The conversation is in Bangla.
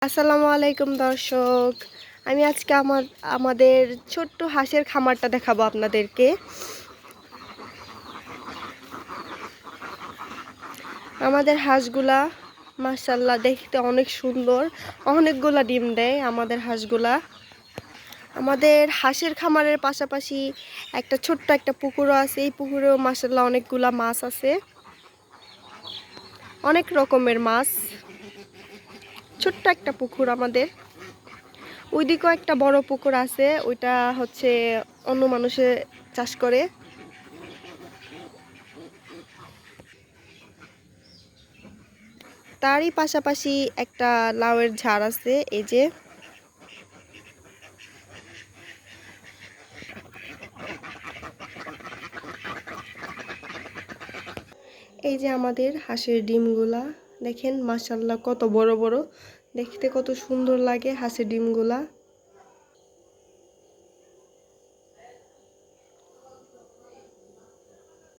আসসালামু আলাইকুম দর্শক। আমি আজকে আমাদের ছোট্ট হাঁসের খামারটা দেখাবো আপনাদেরকে। আমাদের হাঁসগুলা মাশাআল্লাহ দেখতে অনেক সুন্দর, অনেকগুলা ডিম দেয় আমাদের হাঁসগুলা। আমাদের হাঁসের খামারের পাশাপাশি ছোট্ট একটা পুকুরও আছে। এই পুকুরেও মাশাআল্লাহ অনেকগুলা মাছ আছে, অনেক রকমের মাছ। ছোট্ট একটা পুকুর আমাদের। ওইদিকেও একটা বড় পুকুর আছে, ওইটা হচ্ছে অন্য মানুষে চাষ করে। তারই পাশাপাশি একটা লাউয়ের ঝাড় আছে। এই যে আমাদের হাঁসের ডিমগুলা দেখেন, মাশাআল্লাহ কত বড় বড়, দেখতে কত সুন্দর লাগে হাঁসের ডিমগুলা।